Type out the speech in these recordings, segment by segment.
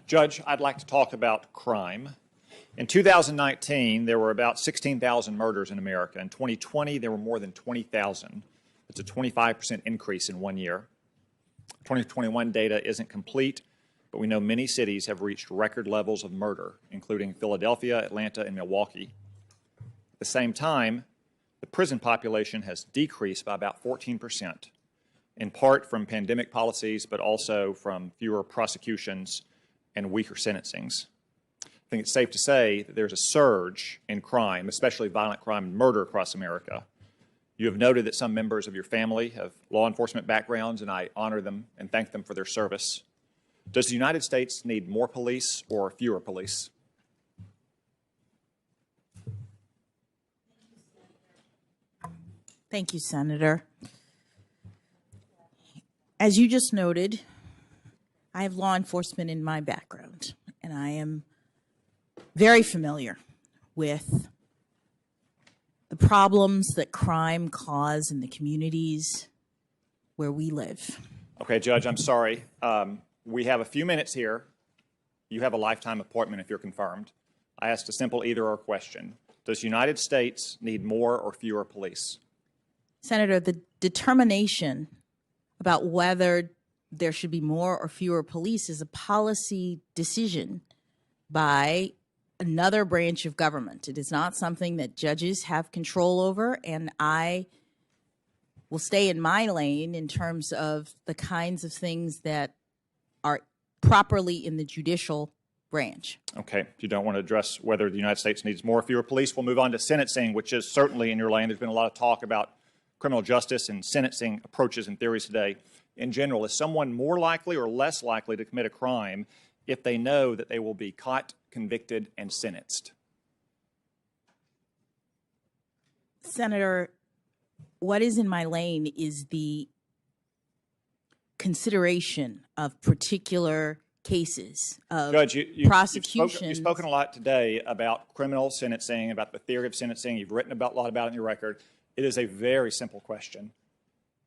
Judge, I'd like to talk about crime. In 2019, there were about 16,000 murders in America. In 2020, there were more than 20,000. It's a 25% increase in 1 year. 2021 data isn't complete, but we know many cities have reached record levels of murder, including Philadelphia, Atlanta, and Milwaukee. At the same time, the prison population has decreased by about 14%, in part from pandemic policies, but also from fewer prosecutions and weaker sentencings. I think it's safe to say that there's a surge in crime, especially violent crime and murder across America. You have noted that some members of your family have law enforcement backgrounds, and I honor them and thank them for their service. Does the United States need more police or fewer police? Thank you, Senator. As you just noted, I have law enforcement in my background, and I am very familiar with the problems that crime cause in the communities where we live. Okay, Judge, I'm sorry. We have a few minutes here. You have a lifetime appointment if you're confirmed. I asked a simple either-or question. Does the United States need more or fewer police? Senator, the determination about whether there should be more or fewer police is a policy decision by another branch of government. It is not something that judges have control over, and I will stay in my lane in terms of the kinds of things that are properly in the judicial branch. Okay, if you don't want to address whether the United States needs more or fewer police, we'll move on to sentencing, which is certainly in your lane. There's been a lot of talk about criminal justice and sentencing approaches and theories today. In general, is someone more likely or less likely to commit a crime if they know that they will be caught, convicted, and sentenced? Senator, what is in my lane is the consideration of particular cases of Judge, prosecutions. You've spoken a lot today about criminal sentencing, about the theory of sentencing. You've written a lot about it in your record. It is a very simple question.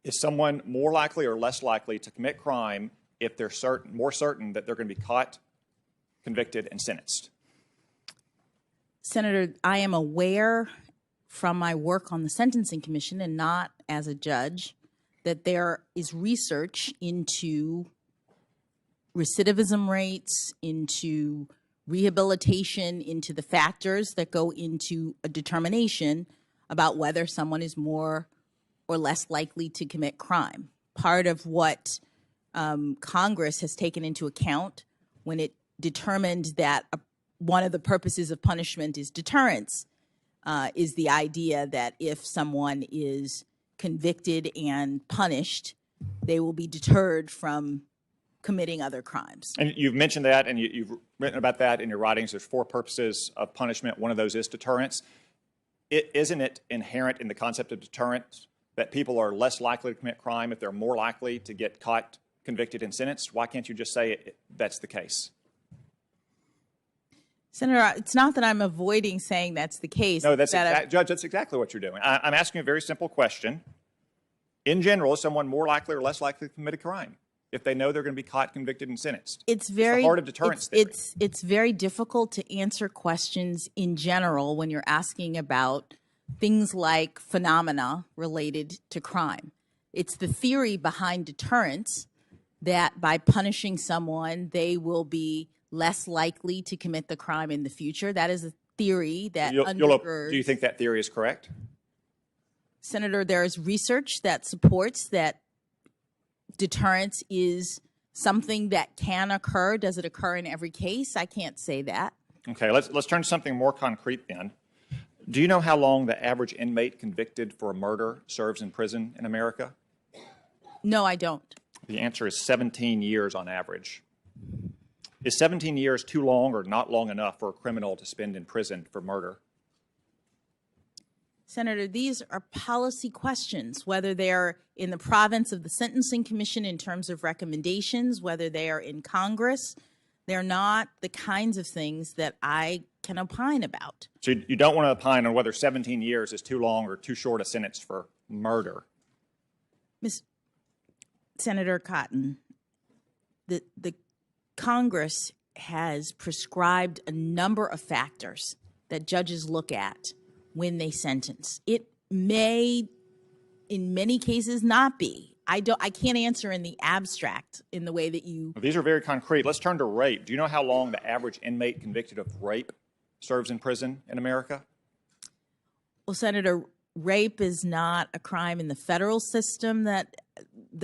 Is someone more likely or less likely to commit crime if they're more certain that they're going to be caught, convicted, and sentenced? Senator, I am aware from my work on the Sentencing Commission and not as a judge that there is research into recidivism rates, into rehabilitation, into the factors that go into a determination about whether someone is more or less likely to commit crime. Part of what Congress has taken into account when it determined that one of the purposes of punishment is deterrence is the idea that if someone is convicted and punished, they will be deterred from committing other crimes. And you've mentioned that, and you've written about that in your writings. There's 4 purposes of punishment. One of those is deterrence. Isn't it inherent in the concept of deterrence that people are less likely to commit crime if they're more likely to get caught, convicted, and sentenced? Why can't you just say that's the case? Senator, it's not that I'm avoiding saying that's the case. No, Judge, that's exactly what you're doing. I'm asking a very simple question. In general, is someone more likely or less likely to commit a crime if they know they're going to be caught, convicted, and sentenced? It's the heart of deterrence theory. It's very difficult to answer questions in general when you're asking about things like phenomena related to crime. It's the theory behind deterrence that by punishing someone, they will be less likely to commit the crime in the future. That is a theory that undergirds. Do you think that theory is correct? Senator, there is research that supports that deterrence is something that can occur. Does it occur in every case? I can't say that. Okay, let's turn to something more concrete then. Do you know how long the average inmate convicted for a murder serves in prison in America? No, I don't. The answer is 17 years on average. Is 17 years too long or not long enough for a criminal to spend in prison for murder? Senator, these are policy questions, whether they're in the province of the Sentencing Commission in terms of recommendations, whether they are in Congress. They're not the kinds of things that I can opine about. So you don't want to opine on whether 17 years is too long or too short a sentence for murder? Senator Cotton, the Congress has prescribed a number of factors that judges look at when they sentence. It may, in many cases, not be. I can't answer in the abstract in the way that you. These are very concrete. Let's turn to rape. Do you know how long the average inmate convicted of rape serves in prison in America? Well, Senator, rape is not a crime in the federal system that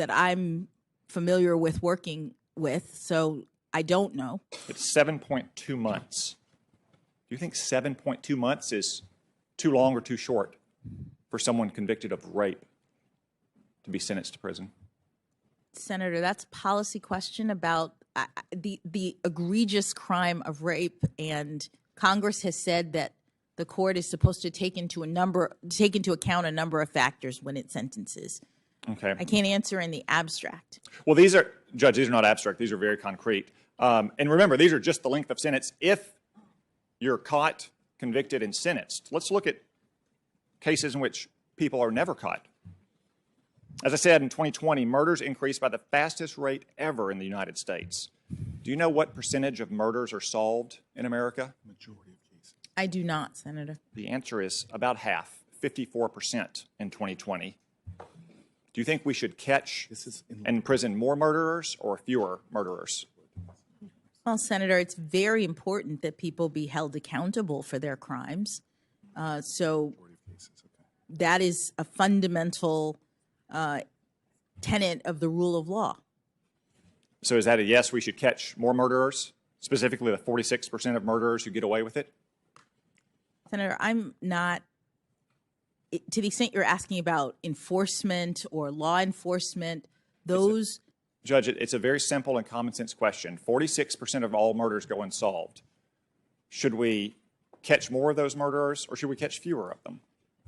I'm familiar with working with, so I don't know. It's 7.2 months. Do you think 7.2 months is too long or too short for someone convicted of rape to be sentenced to prison? Senator, that's a policy question about the egregious crime of rape, and Congress has said that the court is supposed to take into account a number of factors when it sentences. Okay. I can't answer in the abstract. Well, Judge, these are not abstract. These are very concrete. And remember, these are just the length of sentence if you're caught, convicted, and sentenced. Let's look at cases in which people are never caught. As I said, in 2020, murders increased by the fastest rate ever in the United States. Do you know what percentage of murders are solved in America? Majority of cases. I do not, Senator. The answer is about half, 54% in 2020. Do you think we should catch and imprison more murderers or fewer murderers? Well, Senator, it's very important that people be held accountable for their crimes. So that is a fundamental tenet of the rule of law. So is that a yes, we should catch more murderers, specifically the 46% of murderers who get away with it? Senator, I'm not, to the extent you're asking about enforcement or law enforcement, those... Judge, it's a very simple and common sense question. 46% of all murders go unsolved. Should we catch more of those murderers or should we catch fewer of them?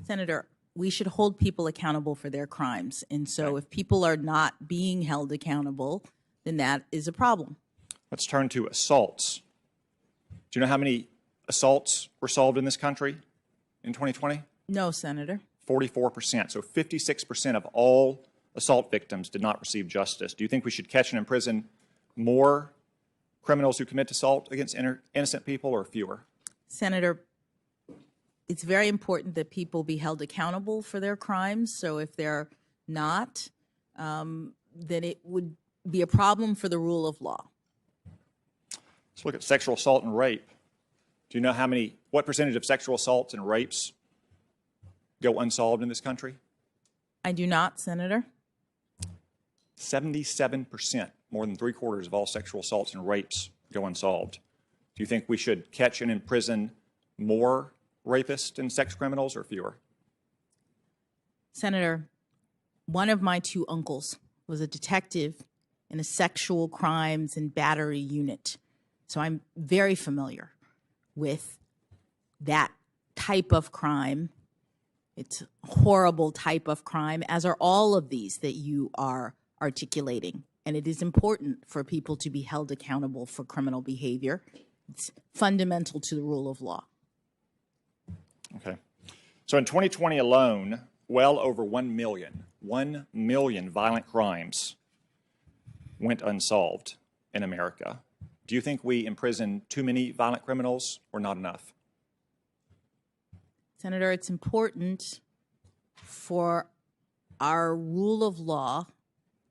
Senator, we should hold people accountable for their crimes. And so if people are not being held accountable, then that is a problem. Let's turn to assaults. Do you know how many assaults were solved in this country in 2020? No, Senator. 44%. So 56% of all assault victims did not receive justice. Do you think we should catch and imprison more criminals who commit assault against innocent people or fewer? Senator, it's very important that people be held accountable for their crimes. So if they're not, then it would be a problem for the rule of law. Let's look at sexual assault and rape. Do you know what percentage of sexual assaults and rapes go unsolved in this country? I do not, Senator. 77%, more than 3/4 of all sexual assaults and rapes go unsolved. Do you think we should catch and imprison more rapists and sex criminals or fewer? Senator, one of my two uncles was a detective in a sexual crimes and battery unit. So I'm very familiar with that type of crime. It's a horrible type of crime, as are all of these that you are articulating. And it is important for people to be held accountable for criminal behavior. It's fundamental to the rule of law. Okay. So in 2020 alone, well over 1 million violent crimes went unsolved in America. Do you think we imprison too many violent criminals or not enough? Senator, it's important for our rule of law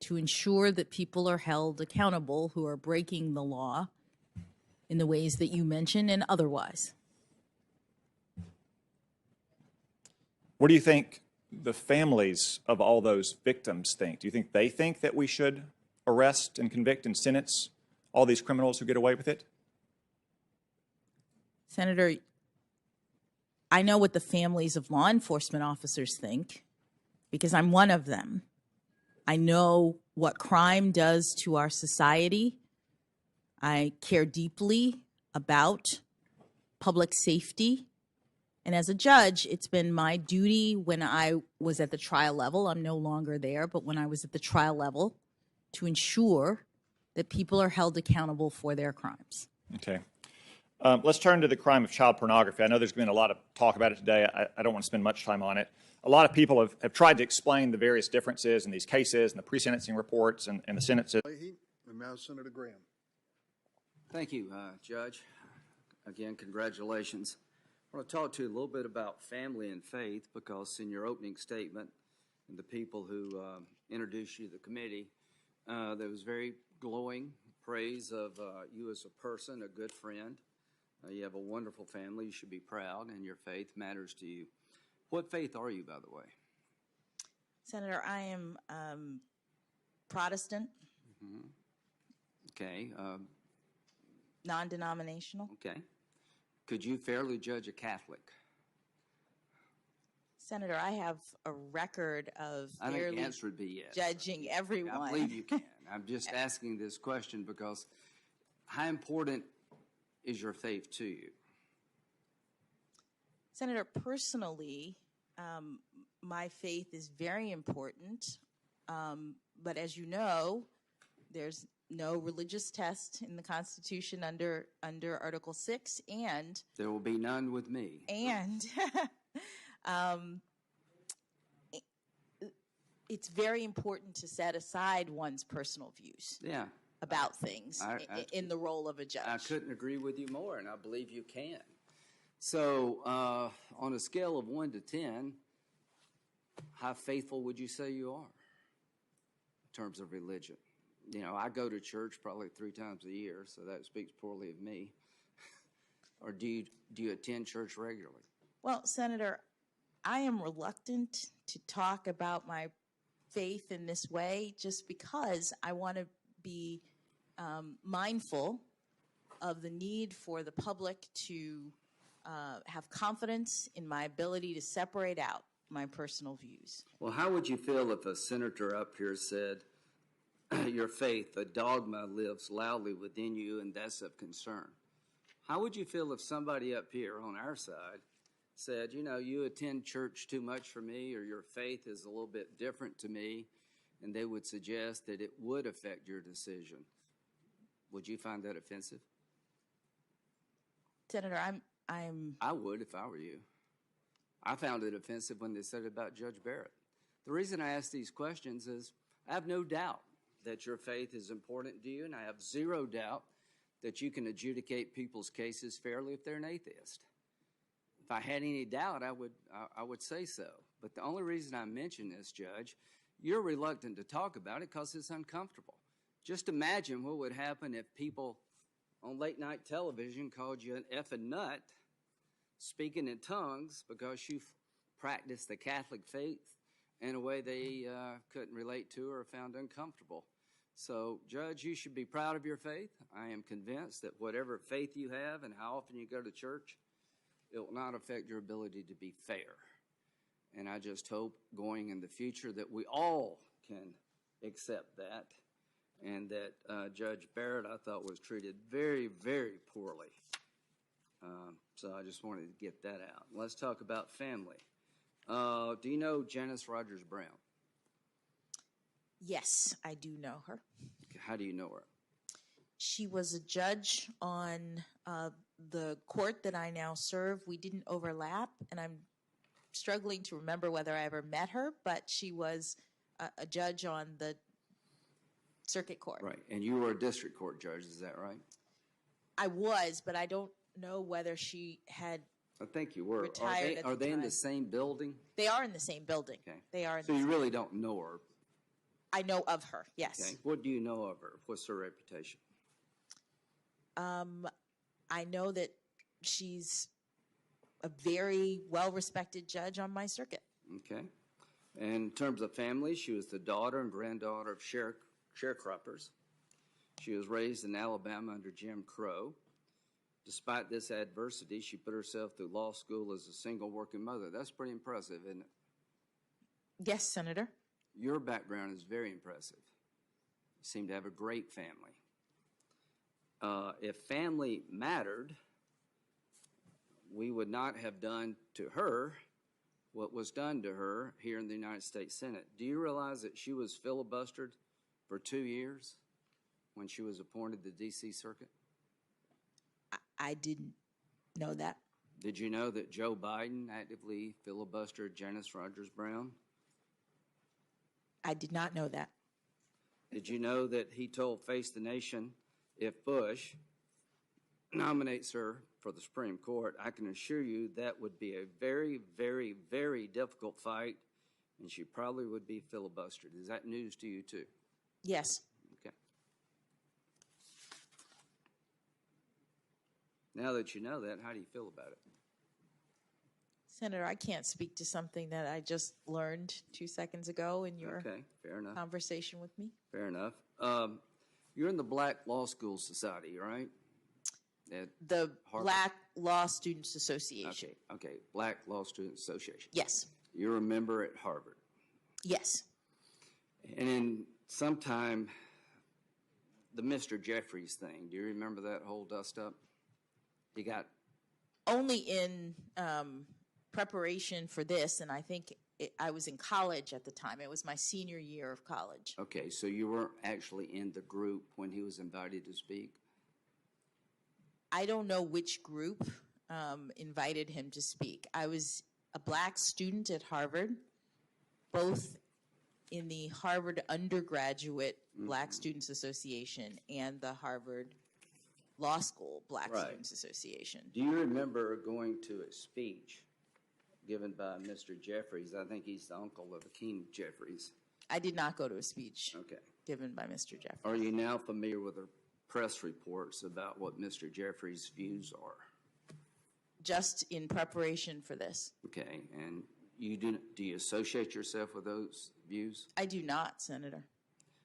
to ensure that people are held accountable who are breaking the law in the ways that you mentioned and otherwise. What do you think the families of all those victims think? Do you think they think that we should arrest and convict and sentence all these criminals who get away with it? Senator, I know what the families of law enforcement officers think because I'm one of them. I know what crime does to our society. I care deeply about public safety. And as a judge, it's been my duty when I was at the trial level, I'm no longer there, but when I was at the trial level, to ensure that people are held accountable for their crimes. Okay. Let's turn to the crime of child pornography. I know there's been a lot of talk about it today. I don't want to spend much time on it. A lot of people have tried to explain the various differences in these cases and the pre-sentencing reports and the sentences. Leahy and now Senator Graham. Thank you, Judge. Again, congratulations. I want to talk to you a little bit about family and faith because in your opening statement, and the people who introduced you to the committee, there was very glowing praise of you as a person, a good friend. You have a wonderful family. You should be proud, and your faith matters to you. What faith are you, by the way? Senator, I am Protestant, Okay. non-denominational. Okay. Could you fairly judge a Catholic? Senator, I have a record of I think the fairly answer would be yes. judging everyone. I believe you can. I'm just asking this question because how important is your faith to you? Senator, personally, my faith is very important. But as you know, there's no religious test in the Constitution under Article 6, and There will be none with me. It's very important to set aside one's personal views Yeah. about things in the role of a judge. I couldn't agree with you more, and I believe you can. So, on a scale of 1 to 10, how faithful would you say you are in terms of religion? You know, I go to church probably 3 times a year, so that speaks poorly of me. Or do you attend church regularly? Well, Senator, I am reluctant to talk about my faith in this way just because I want to be mindful of the need for the public to have confidence in my ability to separate out my personal views. Well, how would you feel if a senator up here said, your faith, a dogma lives loudly within you, and that's of concern? How would you feel if somebody up here on our side said, you know, you attend church too much for me, or your faith is a little bit different to me, and they would suggest that it would affect your decision? Would you find that offensive? Senator, I would if I were you. I found it offensive when they said it about Judge Barrett. The reason I ask these questions is I have no doubt that your faith is important to you, and I have zero doubt that you can adjudicate people's cases fairly if they're an atheist. If I had any doubt, I would say so. But the only reason I mention this, Judge, you're reluctant to talk about it because it's uncomfortable. Just imagine what would happen if people on late night television called you an effing nut, speaking in tongues because you practiced the Catholic faith in a way they couldn't relate to or found uncomfortable. So, Judge, you should be proud of your faith. I am convinced that whatever faith you have and how often you go to church, it will not affect your ability to be fair. And I just hope going in the future that we all can accept that, and that Judge Barrett, I thought, was treated very, very poorly. So I just wanted to get that out. Let's talk about family. Do you know Janice Rogers Brown? yes, I do know her. How do you know her? She was a judge on the court that I now serve. We didn't overlap, and I'm struggling to remember whether I ever met her, but she was a judge on the circuit court. Right, and you were a district court judge, is that right? I was, but I don't know whether she had. I think you were. Retired Are they in the time. same building? They are in the same building. Okay. They are. So you really don't know her? I know of her. Yes. Okay. What do you know of her? What's her reputation? I know that she's a very well-respected judge on my circuit. Okay. And in terms of family, she was the daughter and granddaughter of sharecroppers. She was raised in Alabama under Jim Crow. Despite this adversity, she put herself through law school as a single working mother. That's pretty impressive, isn't it? Yes, Senator. Your background is very impressive. You seem to have a great family. If family mattered, we would not have done to her what was done to her here in the United States Senate. Do you realize that she was filibustered for 2 years when she was appointed to the D.C. Circuit? I didn't know that. Did you know that Joe Biden actively filibustered Janice Rogers Brown? I did not know that. Did you know that he told Face the Nation if Bush nominates her for the Supreme Court, I can assure you that would be a very, very, very difficult fight, and she probably would be filibustered. Is that news to you, too? Yes. Okay. Now that you know that, how do you feel about it? Senator, I can't speak to something that I just learned 2 seconds ago in your Okay, fair enough. conversation with me. Fair enough. You're in the Black Law School Society, right? At The Harvard? Black Law Students Association. Okay, Black Law Student Association. Yes. You're a member at Harvard. Yes. And in sometime, the Mr. Jeffries thing, do you remember that whole dust up? He got, Only in preparation for this, and I think I was in college at the time. It was my senior year of college. okay, so you weren't actually in the group when he was invited to speak? I don't know which group invited him to speak. I was a black student at Harvard, both in the Harvard undergraduate Black Students Association and the Harvard Law School Black Right. Students Association. Do you remember going to a speech given by Mr. Jeffries? I think he's the uncle of Akeem Jeffries. I did not go to a speech Okay. given by Mr. Jeffries. Are you now familiar with the press reports about what Mr. Jeffries' views are? Just in preparation for this. Okay, and do you associate yourself with those views? I do not, Senator.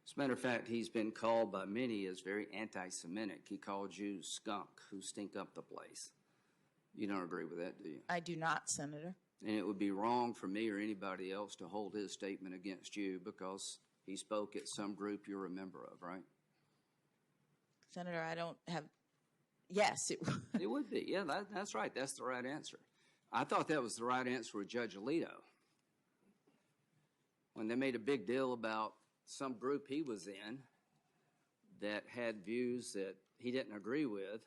As a matter of fact, he's been called by many as very anti-Semitic. He called Jews skunk who stink up the place. You don't agree with that, do you? I do not, Senator. And it would be wrong for me or anybody else to hold his statement against you because he spoke at some group you're a member of, right? Senator, I don't have. Yes, it. It would be. Yeah, that's right. That's the right answer. I thought that was the right answer with Judge Alito. When they made a big deal about some group he was in that had views that he didn't agree with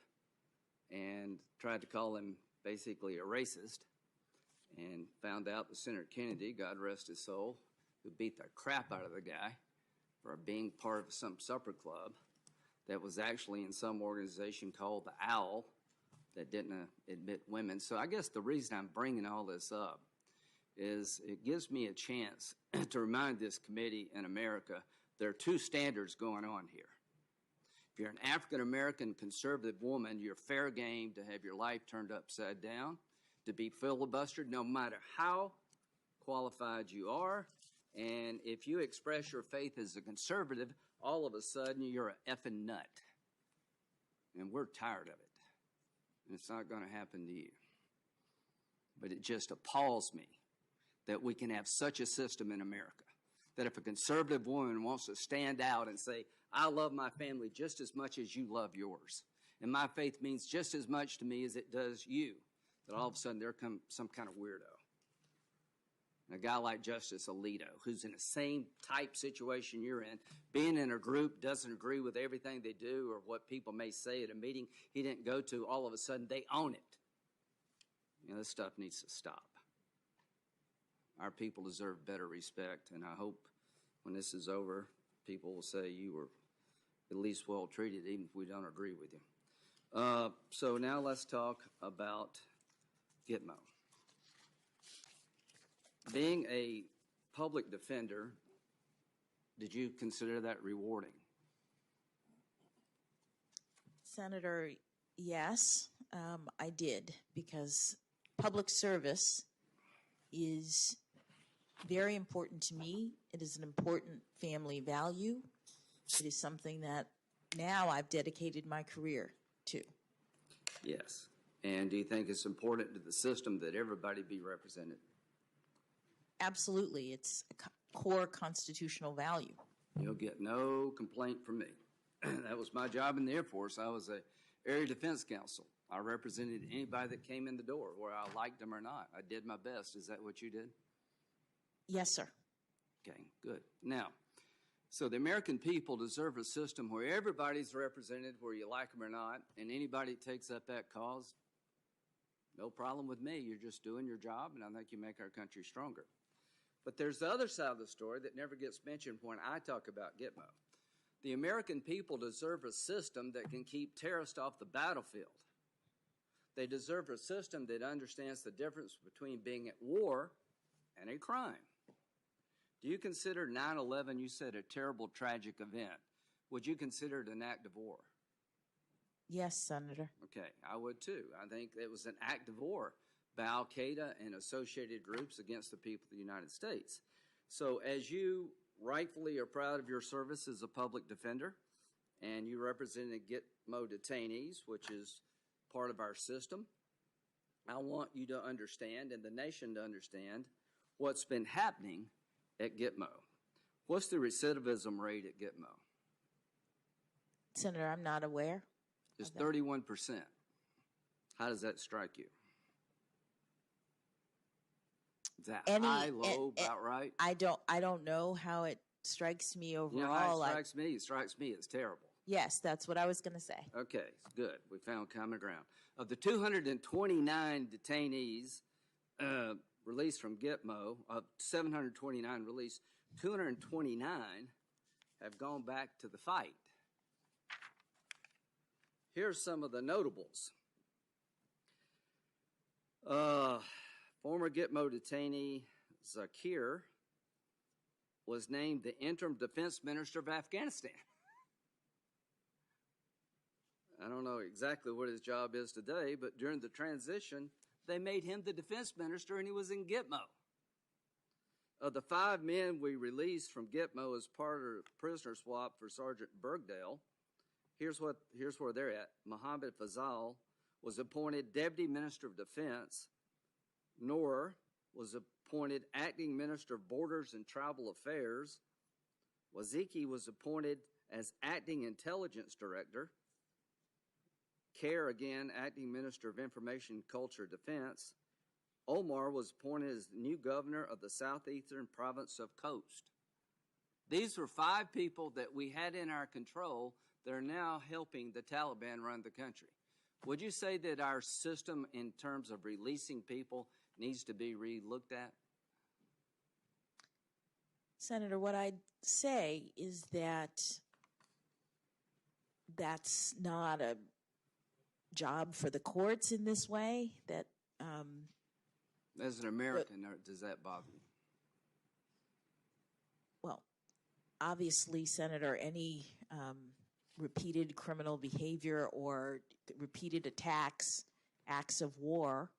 and tried to call him basically a racist, and found out that Senator Kennedy, God rest his soul, who beat the crap out of the guy for being part of some supper club that was actually in some organization called the OWL that didn't admit women. So I guess the reason I'm bringing all this up is it gives me a chance to remind this committee in America there are two standards going on here. If you're an African-American conservative woman, you're fair game to have your life turned upside down, to be filibustered no matter how qualified you are. And if you express your faith as a conservative, all of a sudden you're an effing nut. And we're tired of it. And it's not going to happen to you. But it just appalls me that we can have such a system in America, that if a conservative woman wants to stand out and say, I love my family just as much as you love yours, and my faith means just as much to me as it does you, that all of a sudden there comes some kind of weirdo. A guy like Justice Alito, who's in the same type situation you're in, being in a group, doesn't agree with everything they do or what people may say at a meeting he didn't go to, all of a sudden they own it. You know, this stuff needs to stop. Our people deserve better respect, and I hope when this is over, people will say you were at least well treated, even if we don't agree with you. So now let's talk about Gitmo. Being a public defender, did you consider that rewarding? Senator, yes, I did, because public service is very important to me. It is an important family value. It is something that now I've dedicated my career to. Yes. And do you think it's important to the system that everybody be represented? Absolutely. It's a core constitutional value. You'll get no complaint from me. That was my job in the Air Force. I was a area defense counsel. I represented anybody that came in the door, whether I liked them or not. I did my best. Is that what you did? Yes, sir. Okay, good. Now, so the American people deserve a system where everybody's represented, where you like them or not, and anybody that takes up that cause, no problem with me. You're just doing your job, and I think you make our country stronger. But there's the other side of the story that never gets mentioned when I talk about Gitmo. The American people deserve a system that can keep terrorists off the battlefield. They deserve a system that understands the difference between being at war and a crime. Do you consider 9/11, you said, a terrible, tragic event? Would you consider it an act of war? Yes, Senator. Okay, I would too. I think it was an act of war by Al Qaeda and associated groups against the people of the United States. So, as you rightfully are proud of your service as a public defender, and you represented Gitmo detainees, which is part of our system, I want you to understand, and the nation to understand, what's been happening at Gitmo. What's the recidivism rate at Gitmo? Senator, I'm not aware. It's 31%. How does that strike you? Is that high, low, about right? I don't know how it strikes me overall. You know how it strikes me? It strikes me as terrible. Yes, that's what I was going to say. Okay, good. We found common ground. Of the 229 detainees released from Gitmo, of 729 released, 229 have gone back to the fight. Here's some of the notables. Former Gitmo detainee Zakir was named the interim defense minister of Afghanistan. I don't know exactly what his job is today, but during the transition, they made him the defense minister and he was in Gitmo. Of the 5 men we released from Gitmo as part of prisoner swap for Sergeant Bergdale, here's where they're at. Mohammed Fazal was appointed Deputy Minister of Defense. Noor was appointed Acting Minister of Borders and Tribal Affairs. Waziki was appointed as Acting Intelligence Director. Kerr, again, Acting Minister of Information, Culture, Defense. Omar was appointed as the new governor of the southeastern province of Khost. These were 5 people that we had in our control that are now helping the Taliban run the country. Would you say that our system in terms of releasing people needs to be re-looked at? Senator, what I'd say is that that's not a job for the courts in this way. That as an American, does that bother you? Well, obviously, Senator, any repeated criminal behavior or repeated attacks, acts of war,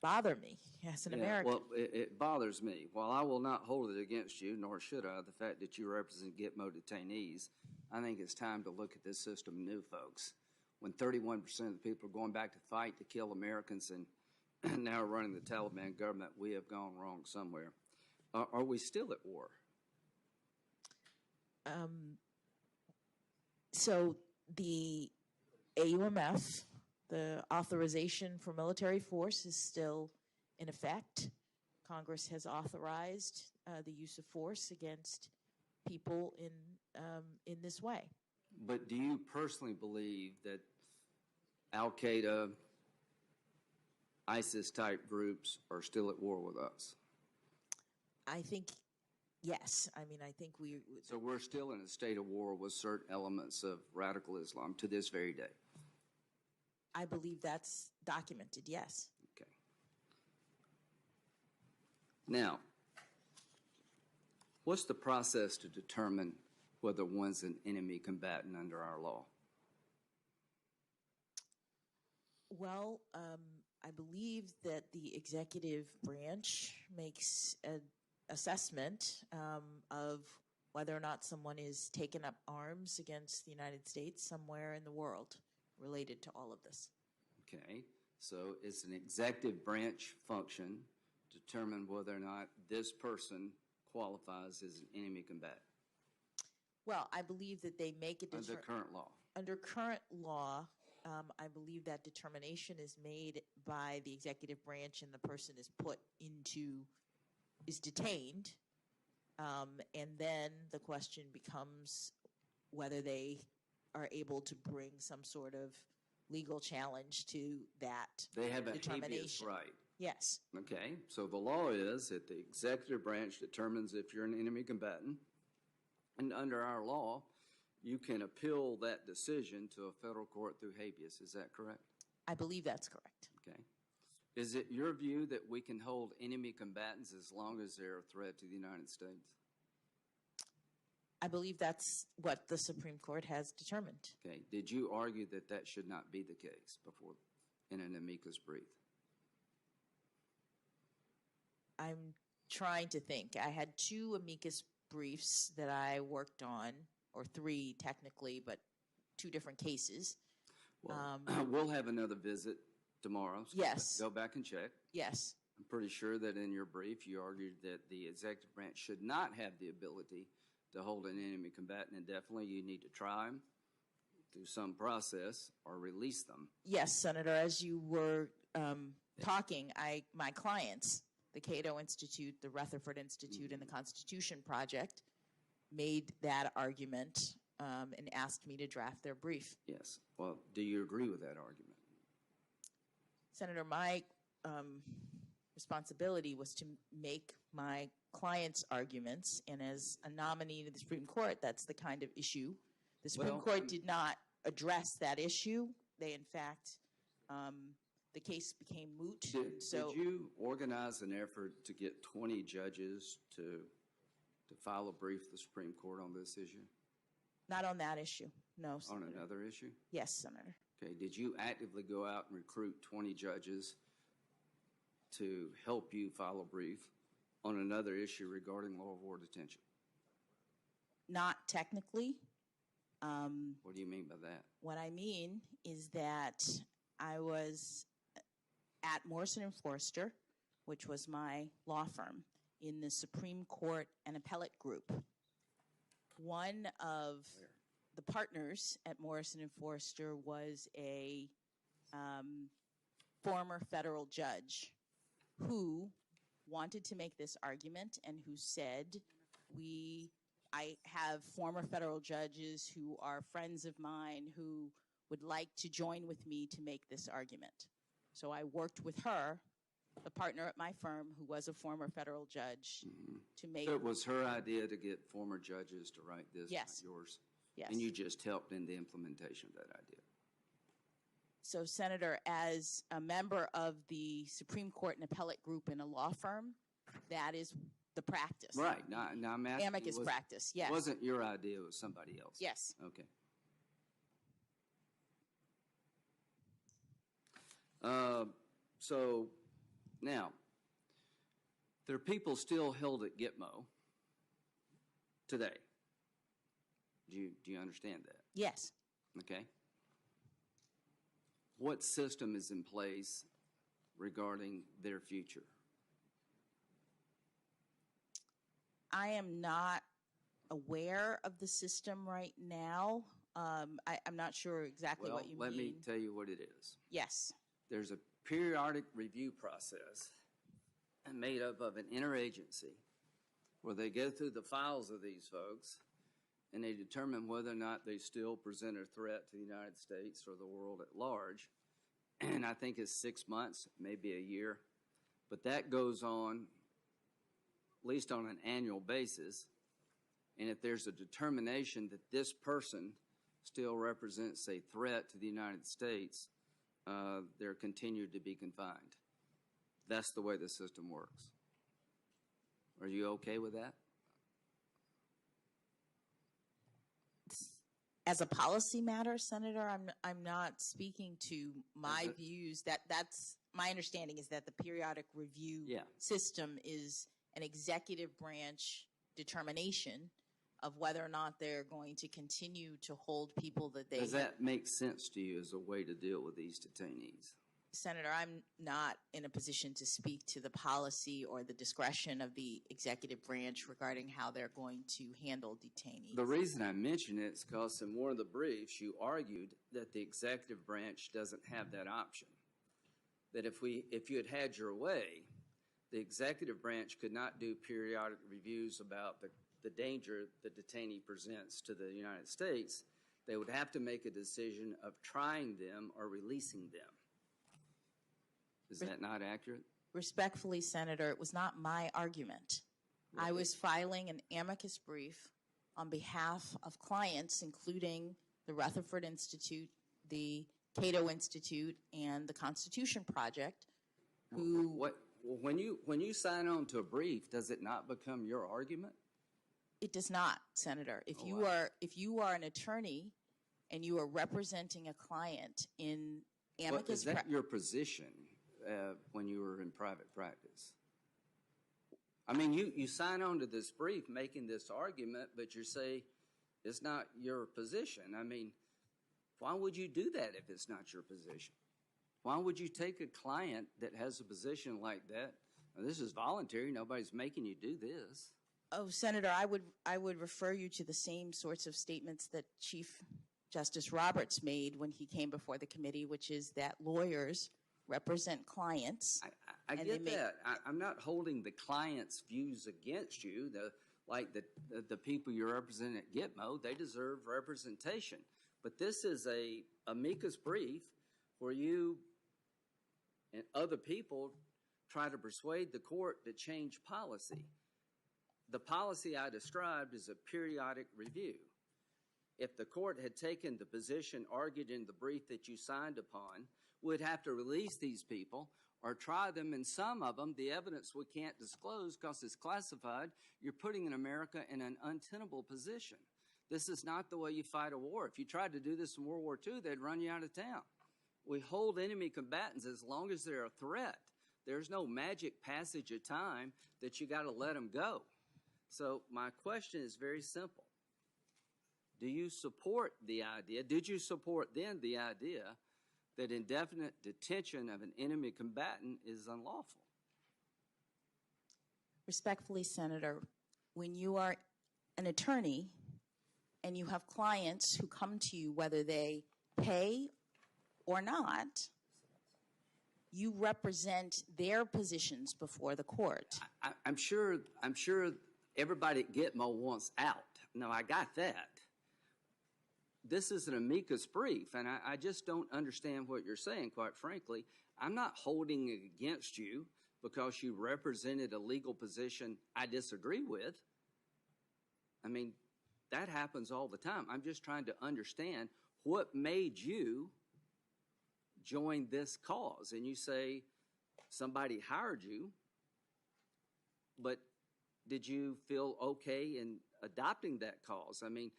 bother me as an American. Well, it bothers me. While I will not hold it against you, nor should I, the fact that you represent Gitmo detainees, I think it's time to look at this system new, folks. When 31% of the people are going back to fight to kill Americans and now running the Taliban government, we have gone wrong somewhere. Are we still at war? So the AUMF, the authorization for military force, is still in effect. Congress has authorized the use of force against people in this way. But do you personally believe that Al Qaeda, ISIS-type groups are still at war with us? I think, yes. I mean, I think we... So we're still in a state of war with certain elements of radical Islam to this very day? I believe that's documented, yes. Okay. Now, what's the process to determine whether one's an enemy combatant under our law? Well, I believe that the executive branch makes an assessment of whether or not someone is taking up arms against the United States somewhere in the world related to all of this. Okay, so it's an executive branch function to determine whether or not this person qualifies as an enemy combatant. Well, I believe that they make a under current law. Under current law, I believe that determination is made by the executive branch, and the person is detained, and then the question becomes whether they are able to bring some sort of legal challenge to that They have a determination. habeas right. Yes. Okay, so the law is that the executive branch determines if you're an enemy combatant, and under our law, you can appeal that decision to a federal court through habeas. Is that correct? I believe that's correct. Okay. Is it your view that we can hold enemy combatants as long as they're a threat to the United States? I believe that's what the Supreme Court has determined. Okay. Did you argue that that should not be the case before in an amicus brief? I'm trying to think. I had 2 amicus briefs that I worked on, or 3 technically, but 2 different cases. Well, we'll have another visit tomorrow. So Yes. Go back and check. Yes. I'm pretty sure that in your brief you argued that the executive branch should not have the ability to hold an enemy combatant indefinitely. You need to try them through some process or release them. Yes, Senator. As you were talking, my clients, the Cato Institute, the Rutherford Institute, and the Constitution Project, made that argument and asked me to draft their brief. Yes. Well, do you agree with that argument? Senator, my responsibility was to make my clients' arguments, and as a nominee to the Supreme Court, that's the kind of issue. The Supreme Court did not address that issue. They, in fact, the case became moot. Did you organize an effort to get 20 judges to file a brief to the Supreme Court on this issue? Not on that issue, no, Senator. On another issue? Yes, Senator. Okay. Did you actively go out and recruit 20 judges to help you file a brief on another issue regarding law of war detention? Not technically. What do you mean by that? What I mean is that I was at Morrison and Forster, which was my law firm, in the Supreme Court and Appellate Group. One of the partners at Morrison and Forster was a former federal judge who wanted to make this argument and who said, I have former federal judges who are friends of mine who would like to join with me to make this argument. So I worked with her, the partner at my firm who was a former federal judge, to make... So it was her idea to get former judges to write this, Yes. not yours? Yes. And you just helped in the implementation of that idea? So, Senator, as a member of the Supreme Court and Appellate Group in a law firm, that is the practice. Right. Now I'm asking Amicus practice, yes. It wasn't your idea, it was somebody else? Yes. Okay. So now, there are people still held at Gitmo today. Do you understand that? Yes. Okay. What system is in place regarding their future? I am not aware of the system right now. I'm not sure exactly what you mean. Let me tell you what it is. Yes. There's a periodic review process made up of an interagency where they go through the files of these folks and they determine whether or not they still present a threat to the United States or the world at large. And I think it's 6 months, maybe a year. But that goes on at least on an annual basis. And if there's a determination that this person still represents a threat to the United States, they're continued to be confined. That's the way the system works. Are you okay with that? As a policy matter, Senator, I'm not speaking to my views. That's my understanding is that the periodic review system is an executive branch determination of whether or not they're going to continue to hold people that they... Does that make sense to you as a way to deal with these detainees? Senator, I'm not in a position to speak to the policy or the discretion of the executive branch regarding how they're going to handle detainees. The reason I mention it is because in one of the briefs you argued that the executive branch doesn't have that option. That if you had your way, the executive branch could not do periodic reviews about the danger the detainee presents to the United States. They would have to make a decision of trying them or releasing them. Is that not accurate? Respectfully, Senator, it was not my argument. I was filing an amicus brief on behalf of clients, including the Rutherford Institute, the Cato Institute and the Constitution Project, who When you sign on to a brief, does it not become your argument? it does not, Senator. If you are an attorney and you are representing a client in amicus, Is that your position when you were in private practice? I mean, you sign on to this brief making this argument, but you say it's not your position. I mean, why would you do that if it's not your position? Why would you take a client that has a position like that? Now, this is voluntary. Nobody's making you do this. Oh, Senator, I would refer you to the same sorts of statements that Chief Justice Roberts made when he came before the committee, which is that lawyers represent clients. I get that. I'm not holding the client's views against you. The people you represent at Gitmo, they deserve representation. But this is a amicus brief where you and other people try to persuade the court to change policy. The policy I described is a periodic review. If the court had taken the position argued in the brief that you signed upon, we'd have to release these people or try them, and some of them, the evidence we can't disclose because it's classified. You're putting America in an untenable position. This is not the way you fight a war. If you tried to do this in World War II, they'd run you out of town. We hold enemy combatants as long as they're a threat. There's no magic passage of time that you got to let them go. So my question is very simple. Do you support the idea, did you support then the idea that indefinite detention of an enemy combatant is unlawful? Respectfully, Senator, when you are an attorney and you have clients who come to you, whether they pay or not, you represent their positions before the court. I'm sure everybody at Gitmo wants out. No, I got that. This is an amicus brief, and I just don't understand what you're saying, quite frankly. I'm not holding it against you because you represented a legal position I disagree with. I mean, that happens all the time. I'm just trying to understand what made you join this cause. And you say somebody hired you, but did you feel okay in adopting that cause? I mean,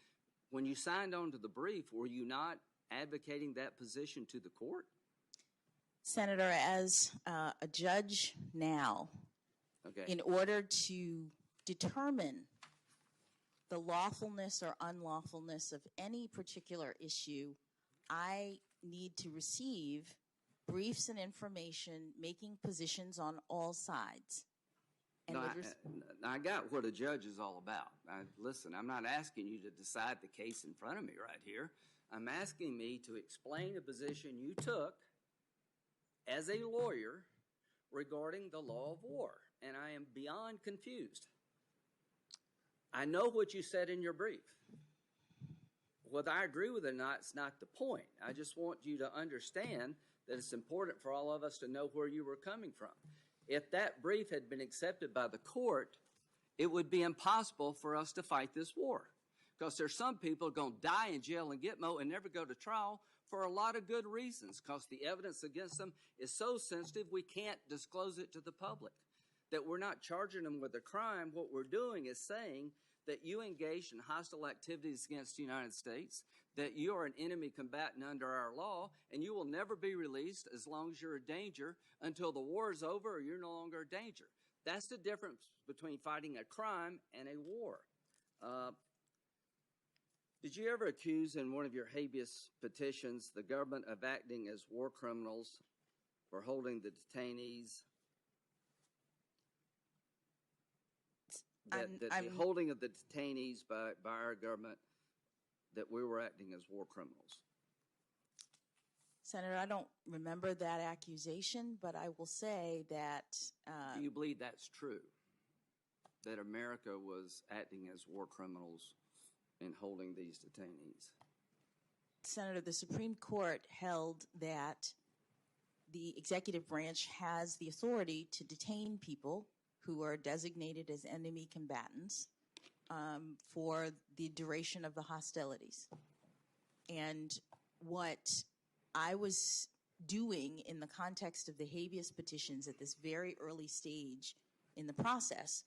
when you signed on to the brief, were you not advocating that position to the court? Senator, as a judge now, in order to determine the lawfulness or unlawfulness of any particular issue, I need to receive briefs and information making positions on all sides. No, I got what a judge is all about. Listen, I'm not asking you to decide the case in front of me right here. I'm asking me to explain a position you took as a lawyer regarding the law of war, and I am beyond confused. I know what you said in your brief. Whether I agree with it or not, it's not the point. I just want you to understand that it's important for all of us to know where you were coming from. If that brief had been accepted by the court, it would be impossible for us to fight this war. Because there's some people going to die in jail in Gitmo and never go to trial for a lot of good reasons. Because the evidence against them is so sensitive, we can't disclose it to the public. That we're not charging them with a crime. What we're doing is saying that you engaged in hostile activities against the United States, that you are an enemy combatant under our law, and you will never be released as long as you're a danger until the war is over or you're no longer a danger. That's the difference between fighting a crime and a war. Did you ever accuse in one of your habeas petitions the government of acting as war criminals for holding the detainees? That the holding of the detainees by our government, that we were acting as war criminals. Senator, I don't remember that accusation, but I will say that... Do you believe that's true, that America was acting as war criminals in holding these detainees? Senator, the Supreme Court held that the executive branch has the authority to detain people who are designated as enemy combatants for the duration of the hostilities. And what I was doing in the context of the habeas petitions at this very early stage in the process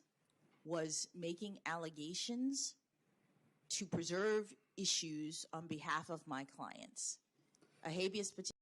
was making allegations to preserve issues on behalf of my clients. A habeas petition